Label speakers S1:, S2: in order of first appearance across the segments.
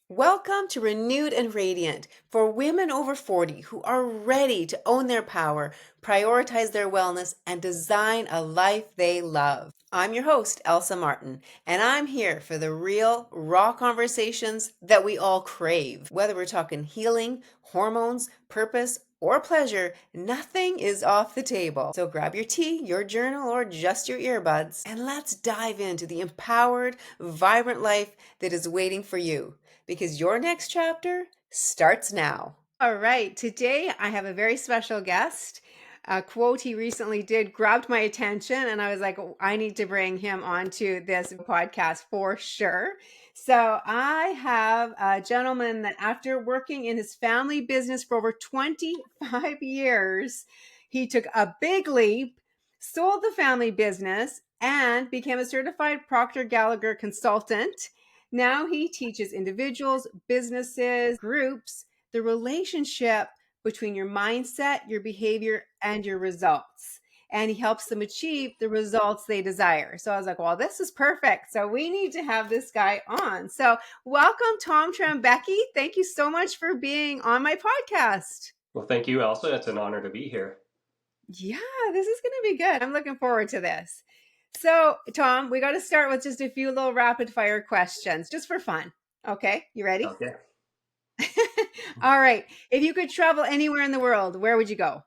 S1: Welcome to Renewed and Radiant for women over 40 who are ready to own their power, prioritize their wellness, and design a life they love. I'm your host, Elsa Martin, and I'm here for the real, raw conversations that we all crave. Whether we're talking healing, hormones, purpose, or pleasure, nothing is off the table. So grab your tea, your journal, or just your earbuds, and let's dive into the empowered, vibrant life that is waiting for you, because your next chapter starts now. All right, today I have a very special guest. A quote he recently did grabbed my attention, and I was like, "Oh, I need to bring him onto this podcast for sure." So I have a gentleman that, after working in his family business for over 25 years, he took a big leap, sold the family business, and became a certified Proctor Gallagher consultant. Now he teaches individuals, businesses, groups the relationship between your mindset, your behavior, and your results. And he helps them achieve the results they desire. So I was like, well, this is perfect. So we need to have this guy on. So welcome, Tom Trembecki. Thank you so much for being on my podcast.
S2: Well, thank you, Elsa. It's an honor to be here.
S1: Yeah, this is going to be good. I'm looking forward to this. So, Tom, we got to start with just a few little rapid fire questions just for fun. Okay, you ready?
S2: Okay.
S1: All right. If you could travel anywhere in the world, where would you go?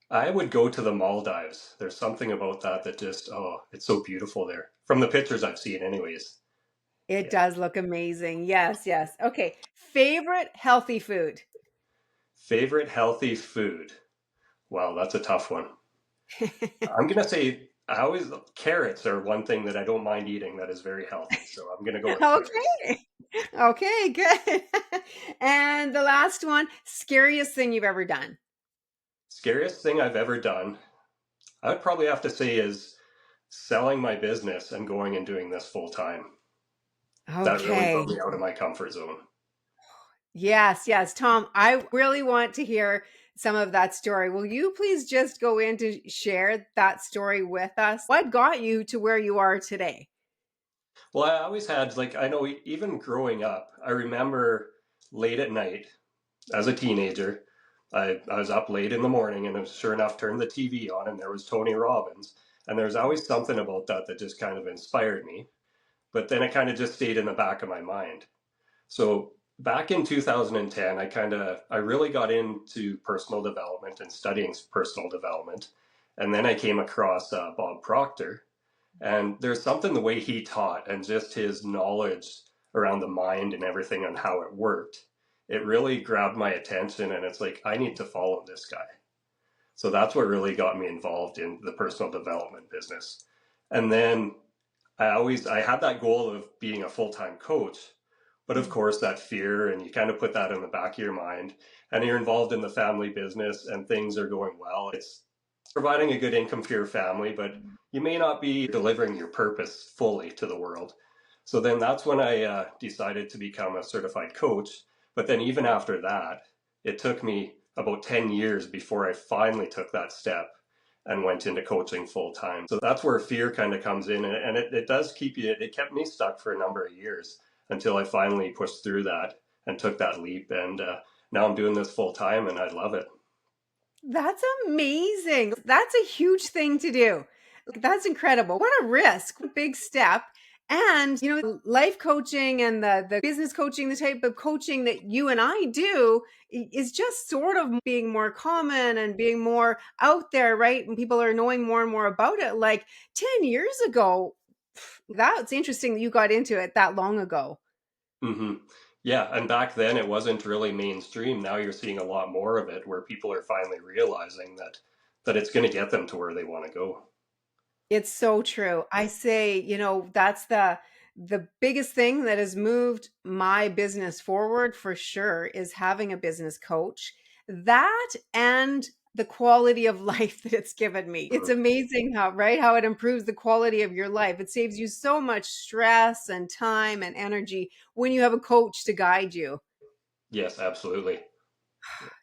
S2: I would go to the Maldives. There's something about that just, it's so beautiful there. From the pictures I've seen, anyways.
S1: It
S2: Yeah.
S1: does look amazing. Yes, yes. Okay. Favorite healthy food?
S2: Favorite healthy food? Wow, that's a tough one. I'm gonna say carrots are one thing that I don't mind eating that is very healthy. So I'm gonna go with carrots.
S1: Okay. Okay, good. And the last one, scariest thing you've ever done.
S2: Scariest thing I've ever done, I would probably have to say is selling my business and going and doing this full time. That really put
S1: Okay.
S2: me out of my comfort zone.
S1: Yes, yes. Tom, I really want to hear some of that story. Will you please just go in to share that story with us? What got you to where you are today?
S2: Well, I always had, like, I know even growing up, I remember late at night as a teenager, I was up late in the morning and sure enough turned the TV on and there was Tony Robbins. And there's always something about that just kind of inspired me. But then it kind of just stayed in the back of my mind. So back in 2010, I really got into personal development and studying personal development. And then I came across Bob Proctor, and there's something the way he taught and just his knowledge around the mind and everything on how it worked. It really grabbed my attention, and it's like, I need to follow this guy. So that's what really got me involved in the personal development business. And then I had that goal of being a full-time coach, but of course that fear, and you kind of put that in the back of your mind, and you're involved in the family business and things are going well. It's providing a good income for your family, but you may not be delivering your purpose fully to the world. So then that's when I decided to become a certified coach. But then even after that, it took me about 10 years before I finally took that step and went into coaching full time. So that's where fear kind of comes in, and it does keep you, it kept me stuck for a number of years until I finally pushed through that and took that leap. And now I'm doing this full time and I love it.
S1: That's amazing. That's a huge thing to do. That's incredible. What a risk, what a big step. And, life coaching and the business coaching, the type of coaching that you and I do is just sort of being more common and being more out there, right? And people are knowing more and more about it. Like 10 years ago, that's interesting that you got into it that long ago.
S2: Hmm. Yeah, and back then it wasn't really mainstream. Now you're seeing a lot more of it where people are finally realizing that it's going to get them to where they want to go.
S1: It's so true. I say, that's the biggest thing that has moved my business forward for sure is having a business coach. That and the quality of life that it's given me. It's
S2: Mhm.
S1: amazing how, right? How it improves the quality of your life. It saves you so much stress and time and energy when you have a coach to guide you.
S2: Yes, absolutely.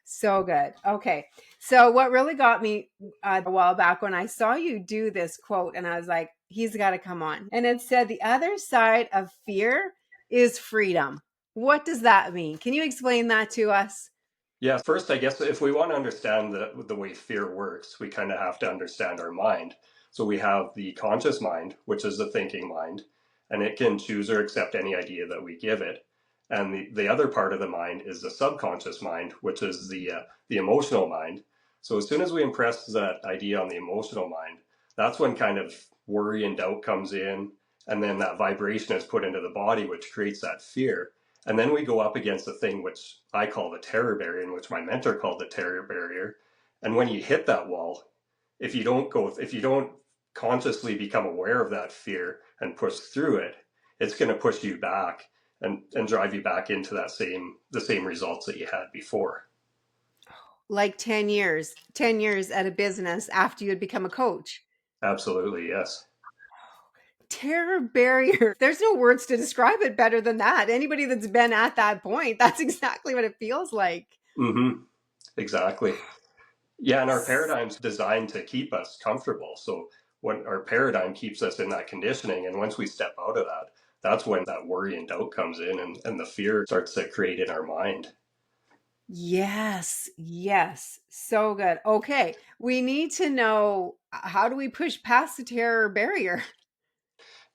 S1: So good. Okay. So what really got me a while back when I saw you do this quote, and I was like, he's got to come on. And it said, the other side of fear is freedom. What does that mean? Can you explain that to us?
S2: Yeah, first, I guess if we want to understand the way fear works, we kind of have to understand our mind. So we have the conscious mind, which is the thinking mind, and it can choose or accept any idea that we give it. And the other part of the mind is the subconscious mind, which is the emotional mind. So as soon as we impress that idea on the emotional mind, that's when kind of worry and doubt comes in, and then that vibration is put into the body, which creates that fear. And then we go up against the thing which I call the terror barrier, and which my mentor called the terror barrier. And when you hit that wall, if you don't consciously become aware of that fear and push through it, it's going to push you back and drive you back into the same results that you had before.
S1: Like 10 years at a business after you had become a coach.
S2: Absolutely, yes.
S1: Terror barrier. There's no words to describe it better than that. Anybody that's been at that point, that's exactly what it feels like.
S2: Mm-hmm. Exactly. Yeah, and our paradigm's designed to keep us comfortable. So when our paradigm keeps us in that conditioning, and once we step out of that, that's when that worry and doubt comes in, and the fear starts to create in our mind.
S1: Yes, yes. So good. Okay. We need to know, how do we push past the terror barrier?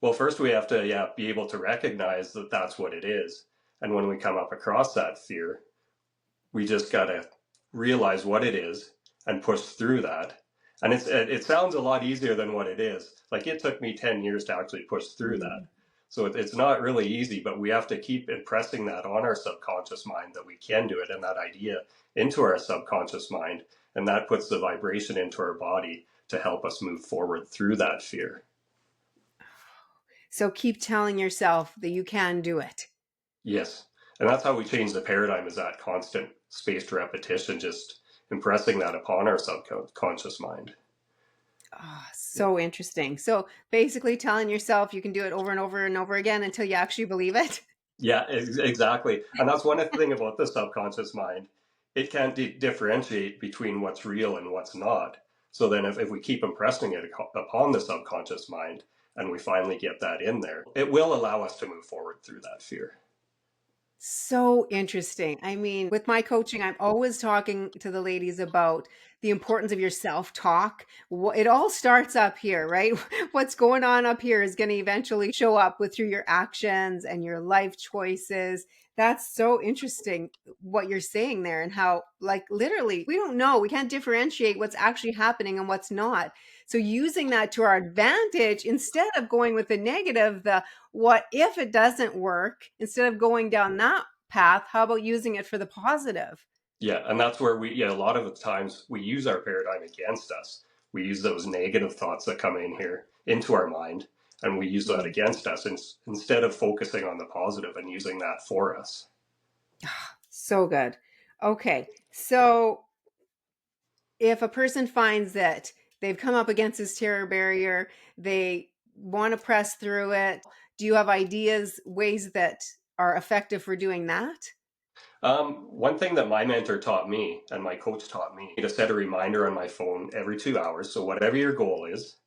S2: Well, first we have to, yeah, be able to recognize that that's what it is. And when we come up across that fear, we just got to realize what it is and push through that. And it sounds a lot easier than what it is. Like it took me 10 years to actually push through that.
S1: Mm.
S2: So it's not really easy, but we have to keep impressing that on our subconscious mind that we can do it, and that idea into our subconscious mind. And that puts the vibration into our body to help us move forward through that fear.
S1: So keep telling yourself that you can do it.
S2: Yes. And that's how we change the paradigm, is that constant spaced repetition, just impressing that upon our subconscious mind.
S1: Oh, so interesting. So basically telling yourself you can do it over and over and over again until you actually believe it.
S2: Yeah, exactly. And that's one thing about the subconscious mind. It can't differentiate between what's real and what's not. So then, if we keep impressing it upon the subconscious mind and we finally get that in there, it will allow us to move forward through that fear.
S1: So interesting. I mean, with my coaching, I'm always talking to the ladies about the importance of your self talk. It all starts up here, right? What's going on up here is going to eventually show up with through your actions and your life choices. That's so interesting what you're saying there, and how, like, literally, we don't know. We can't differentiate what's actually happening and what's not. So, using that to our advantage instead of going with the negative, the what if it doesn't work, instead of going down that path, how about using it for the positive?
S2: Yeah, and that's where a lot of the times we use our paradigm against us. We use those negative thoughts that come in here into our mind, and we use that
S1: Mm.
S2: against us instead of focusing on the positive and using that for us.
S1: So good. Okay. So if a person finds that they've come up against this terror barrier, they want to press through it, do you have ideas, ways that are effective for doing that?
S2: One thing that my mentor taught me and my coach taught me to set a reminder on my phone every 2 hours. So, whatever your goal is,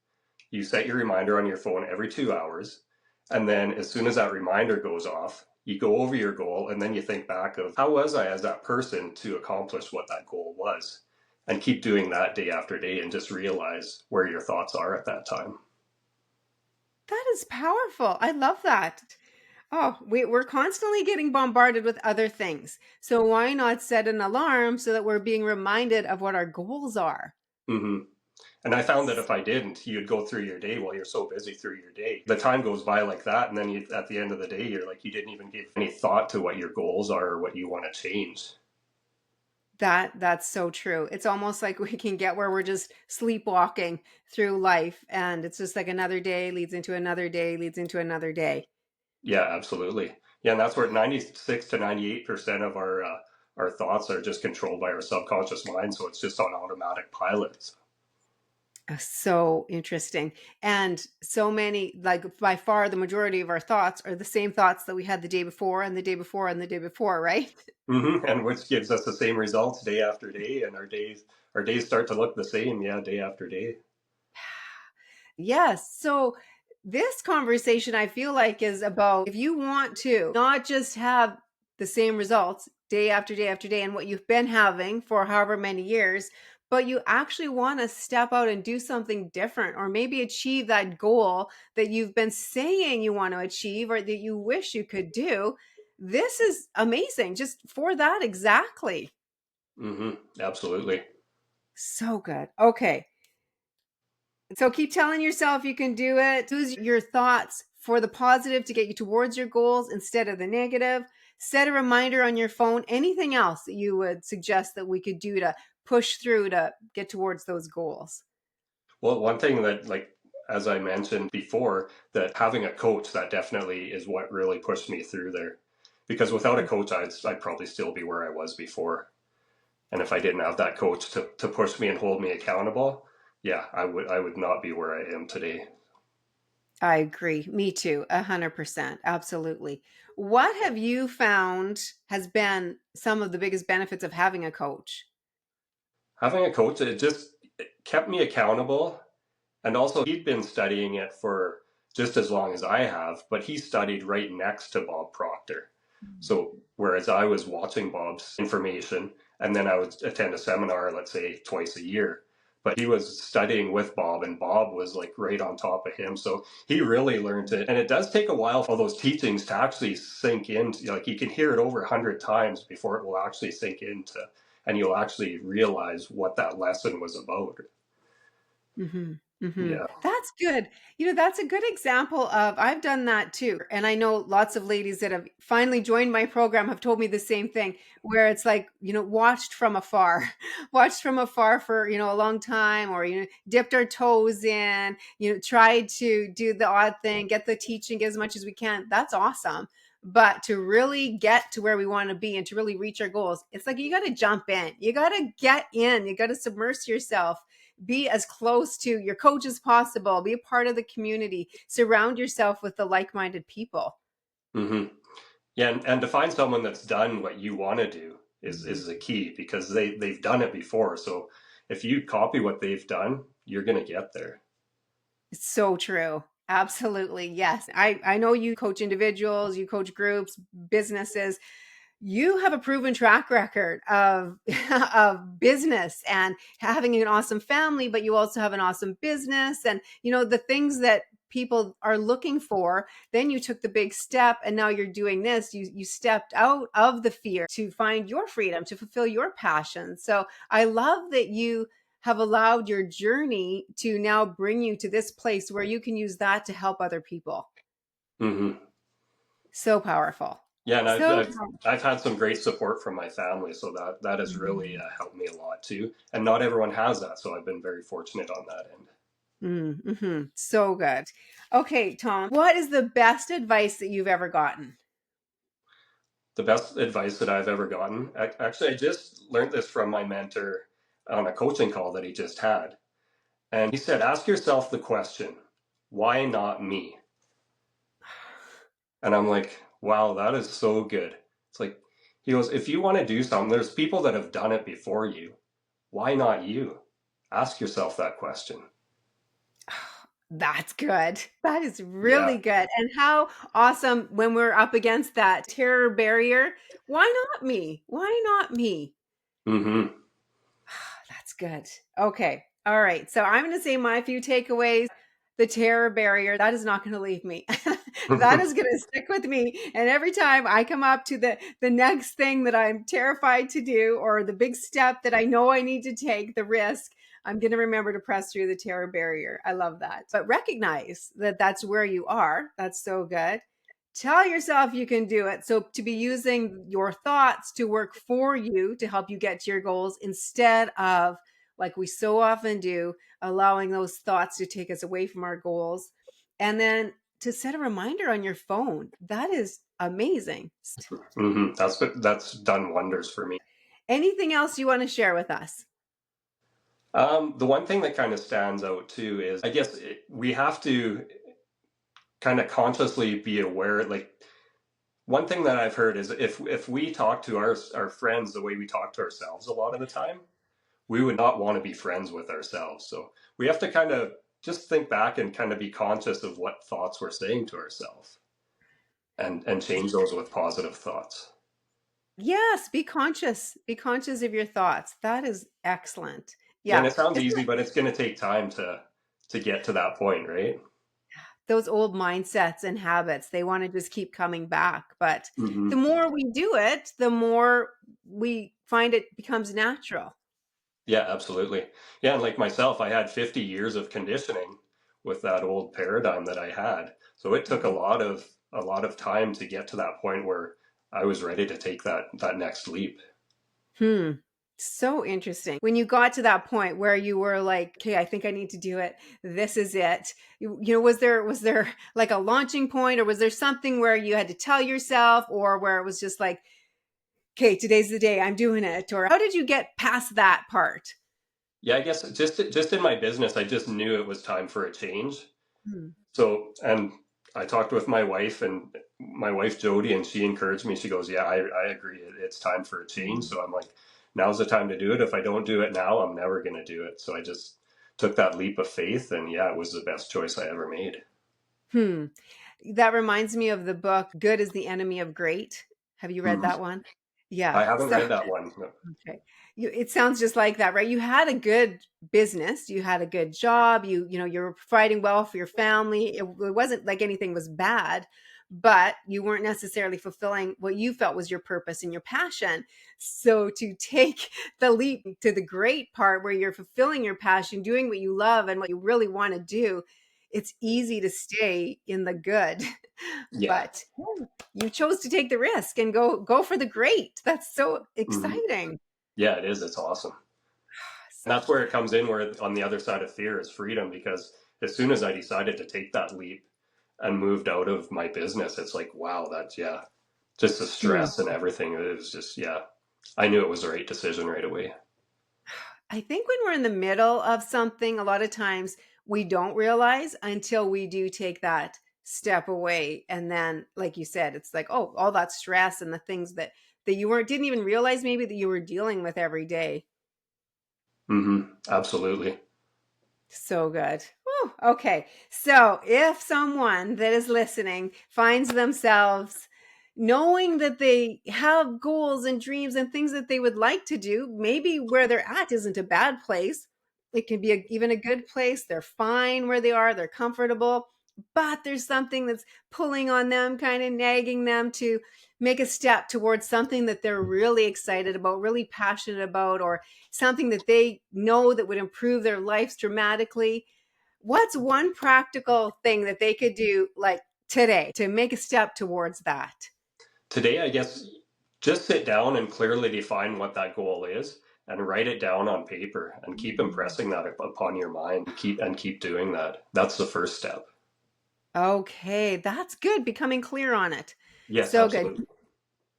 S2: you set your reminder on your phone every 2 hours. And then, as soon as that reminder goes off, you go over your goal and then you think back of how was I as that person to accomplish what that goal was. And keep doing that day after day and just realize where your thoughts are at that time.
S1: That is powerful. I love that. Oh, we're constantly getting bombarded with other things. So why not set an alarm so that we're being reminded of what our goals are?
S2: Hmm. And I found that if I didn't, you'd go through your day while you're so busy through your day. The time goes by like that, and then at the end of the day, you're like you didn't even give any thought to what your goals are or what you want to change.
S1: That's so true. It's almost like we can get where we're just sleepwalking through life, and it's just like another day leads into another day leads into another day.
S2: Yeah, absolutely. Yeah, and that's where 96 to 98% of our thoughts are just controlled by our subconscious mind, so it's just on automatic pilot.
S1: So interesting. And so many, like by far the majority of our thoughts are the same thoughts that we had the day before and the day before and the day before, right?
S2: And which gives us the same results day after day, and our days start to look the same, yeah, day after day.
S1: Yes. So This conversation, I feel like, is about if you want to not just have the same results day after day after day and what you've been having for however many years, but you actually want to step out and do something different or maybe achieve that goal that you've been saying you want to achieve or that you wish you could do. This is amazing just for that exactly.
S2: Absolutely.
S1: So good. Okay. So keep telling yourself you can do it. Use your thoughts for the positive to get you towards your goals instead of the negative. Set a reminder on your phone. Anything else that you would suggest that we could do to push through to get towards those goals?
S2: Well, one thing that, like, as I mentioned before, that having a coach, that definitely is what really pushed me through there. Because without a coach, I'd probably still be where I was before. And if I didn't have that coach to push me and hold me accountable, yeah, I would not be where I am today.
S1: I agree. Me too. 100%. Absolutely. What have you found has been some of the biggest benefits of having a coach?
S2: Having a coach, it just kept me accountable. And also, he'd been studying it for just as long as I have, but he studied right next to Bob Proctor. So, whereas I was watching Bob's information and then I would attend a seminar, let's say twice a year, but he was studying with Bob and Bob was like right on top of him. So, he really learned it. And it does take a while for those teachings to actually sink in. Like, you can hear it over 100 times before it will actually sink into, and you'll actually realize what that lesson was about.
S1: Mhm. Mhm.
S2: Yeah.
S1: That's good. That's a good example of I've done that too. And I know lots of ladies that have finally joined my program have told me the same thing where it's like, watched from afar, watched from afar for, a long time or, dipped our toes in, tried to do the odd thing, get the teaching as much as we can. That's awesome. But to really get to where we want to be and to really reach our goals, it's like you got to jump in. You got to get in. You got to submerge yourself, be as close to your coach as possible, be a part of the community, surround yourself with the like-minded people.
S2: hmm Yeah, and to find someone that's done what you want to do is the key because they've done it before. So if you copy what they've done, you're gonna get there.
S1: It's so true. Absolutely. Yes. I know you coach individuals, you coach groups, businesses. You have a proven track record of of business and having an awesome family, but you also have an awesome business and the things that people are looking for. Then you took the big step and now you're doing this. You stepped out of the fear to find your freedom, to fulfill your passion. So I love that you have allowed your journey to now bring you to this place where you can use that to help other people.
S2: hmm
S1: So powerful.
S2: Yeah, and I've,
S1: So
S2: I've I've had some great support from my family, so that has really
S1: powerful.
S2: helped me a lot too. And not everyone has that, so I've been very fortunate on that end.
S1: Mm-hmm. So good. Okay, Tom, what is the best advice that you've ever gotten?
S2: The best advice that I've ever gotten, actually, I just learned this from my mentor on a coaching call that he just had, and he said, "Ask yourself the question, why not me?" And I'm like, wow, that is so good. It's like, he goes, if you want to do something, there's people that have done it before you. Why not you? Ask yourself that question.
S1: That's good. That is
S2: Yeah.
S1: really good. And how awesome when we're up against that terror barrier. Why not me? Why not me?
S2: Mm-hmm.
S1: That's good. Okay. All right. So I'm going to say my few takeaways. The terror barrier, that is not going to leave me. That is going to stick with me. And every time I come up to the next thing that I'm terrified to do or the big step that I know I need to take, the risk, I'm going to remember to press through the terror barrier. I love that. But recognize that that's where you are. That's so good. Tell yourself you can do it. So, to be using your thoughts to work for you to help you get to your goals instead of, like we so often do, allowing those thoughts to take us away from our goals. And then to set a reminder on your phone. That is amazing.
S2: Mm-hmm. That's done wonders for me.
S1: Anything else you want to share with us?
S2: The one thing that kind of stands out too is, I guess we have to kind of consciously be aware. Like, one thing that I've heard is if we talk to our friends the way we talk to ourselves a lot of the time, we would not want to be friends with ourselves. So we have to kind of just think back and kind of be conscious of what thoughts we're saying to ourselves, and change those with positive thoughts.
S1: Yes, be conscious. Be conscious of your thoughts. That is excellent.
S2: Yeah, and
S1: Yeah.
S2: it sounds
S1: It's
S2: easy,
S1: like
S2: but it's going to take time to get to that point, right?
S1: those old mindsets and habits, they want to just keep coming back. But the
S2: Hmm.
S1: more we do it, the more we find it becomes natural.
S2: Yeah, absolutely. Yeah, and like myself, I had 50 years of conditioning with that old paradigm that I had. So it took
S1: Mhm.
S2: a lot of time to get to that point where I was ready to take that next leap.
S1: Hmm. So interesting. When you got to that point where you were like, okay, I think I need to do it. This is it. Was there like a launching point, or was there something where you had to tell yourself, or where it was just like, okay, today's the day, I'm doing it? Or how did you get past that part?
S2: Yeah, I guess just in my business, I just knew it was time for a change.
S1: Hmm.
S2: So, and I talked with my wife Jody, and she encouraged me. She goes, "Yeah, I agree. It's time for a change." So I'm like, "Now's the time to do it. If I don't do it now, I'm never going to do it." So I just took that leap of faith, and yeah, it was the best choice I ever made.
S1: Hmm. That reminds me of the book Good is the Enemy of Great. Have you read
S2: Mhm.
S1: that one? Yeah.
S2: I haven't
S1: So
S2: read that one. No.
S1: okay. It sounds just like that, right? You had a good business, you had a good job, you were providing well for your family. It wasn't like anything was bad, but you weren't necessarily fulfilling what you felt was your purpose and your passion. So to take the leap to the great part where you're fulfilling your passion, doing what you love and what you really want to do, it's easy to stay in the good.
S2: Yeah.
S1: But you chose to take the risk and go for the great. That's so
S2: Hmm.
S1: exciting.
S2: Yeah, it is. It's awesome. And
S1: So
S2: that's where it comes in, where on the other side of fear is freedom, because as soon as I decided to take that leap and moved out of my business, it's like, wow, that's, yeah, just the
S1: hmm.
S2: stress and everything. It was just, yeah, I knew it was the right decision right away.
S1: I think when we're in the middle of something, a lot of times we don't realize until we do take that step away. And then, like you said, it's like, oh, all that stress and the things that you weren't didn't even realize maybe that you were dealing with every day.
S2: Absolutely.
S1: So good. Whew, okay. So if someone that is listening finds themselves knowing that they have goals and dreams and things that they would like to do, maybe where they're at isn't a bad place. It can be even a good place. They're fine where they are, they're comfortable, but there's something that's pulling on them, kind of nagging them to make a step towards something that they're really excited about, really passionate about, or something that they know that would improve their lives dramatically. What's one practical thing that they could do like today to make a step towards that?
S2: Today, I guess, just sit down and clearly define what that goal is and write it down on paper and keep impressing that upon your mind, and keep doing that. That's the first step.
S1: Okay, that's good. Becoming clear on it.
S2: Yes,
S1: So good.
S2: absolutely.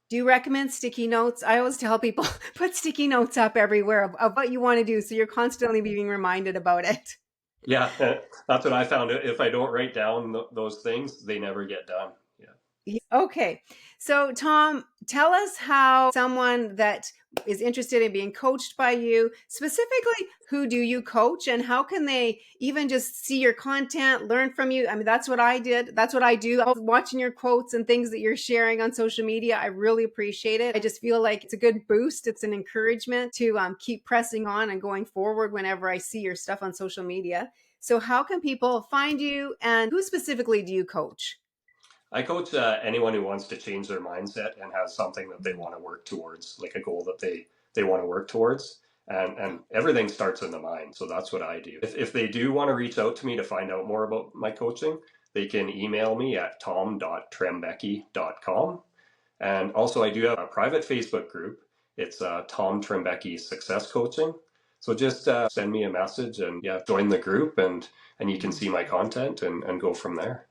S1: Do you recommend sticky notes? I always tell people put sticky notes up everywhere of what you want to do so you're constantly being reminded about it.
S2: Yeah, that's what I found. If I don't write down those things, they never get done. Yeah.
S1: Okay. So, Tom, tell us how someone that is interested in being coached by you, specifically, who do you coach and how can they even just see your content, learn from you? I mean, that's what I did. That's what I do. I was watching your quotes and things that you're sharing on social media. I really appreciate it. I just feel like it's a good boost. It's an encouragement to keep pressing on and going forward whenever I see your stuff on social media. So, how can people find you and who specifically do you coach?
S2: I coach anyone who wants to change their mindset and has something that they want to work towards, like a goal that they want to work towards. And everything starts in the mind. So that's what I do. If they do want to reach out to me to find out more about my coaching, they can email me at tom.trembecki.com. And also, I do have a private Facebook group. It's Tom Trembecki Success Coaching. So just send me a message and yeah, join the group, and you can see my content and go from there.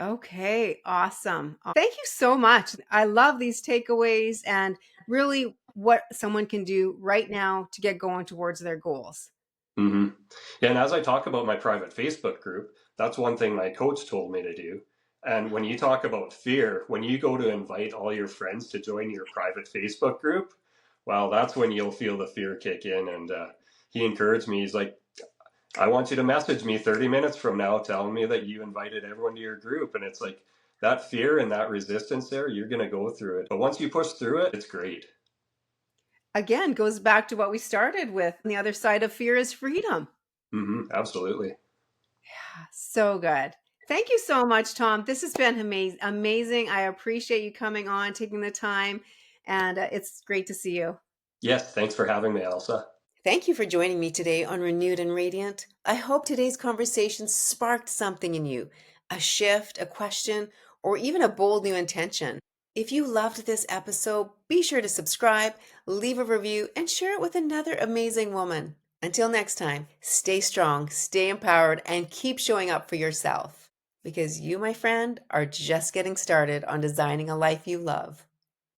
S1: Okay, awesome. Thank you so much. I love these takeaways and really what someone can do right now to get going towards their goals.
S2: Hmm. Yeah, and as I talk about my private Facebook group, that's one thing my coach told me to do. And when you talk about fear, when you go to invite all your friends to join your private Facebook group, well, that's when you'll feel the fear kick in. And he encouraged me. He's like, I want you to message me 30 minutes from now telling me that you invited everyone to your group. And it's like that fear and that resistance there, you're going to go through it. But once you push through it, it's great.
S1: Again, goes back to what we started with. The other side of fear is freedom.
S2: Absolutely.
S1: So good. Thank you so much, Tom. This has been amazing. I appreciate you coming on, taking the time, and it's great to see you.
S2: Yes, thanks for having me, Elsa.
S1: Thank you for joining me today on Renewed and Radiant. I hope today's conversation sparked something in you, a shift, a question, or even a bold new intention. If you loved this episode, be sure to subscribe, leave a review, and share it with another amazing woman. Until next time, stay strong, stay empowered, and keep showing up for yourself. Because you, my friend, are just getting started on designing a life you love.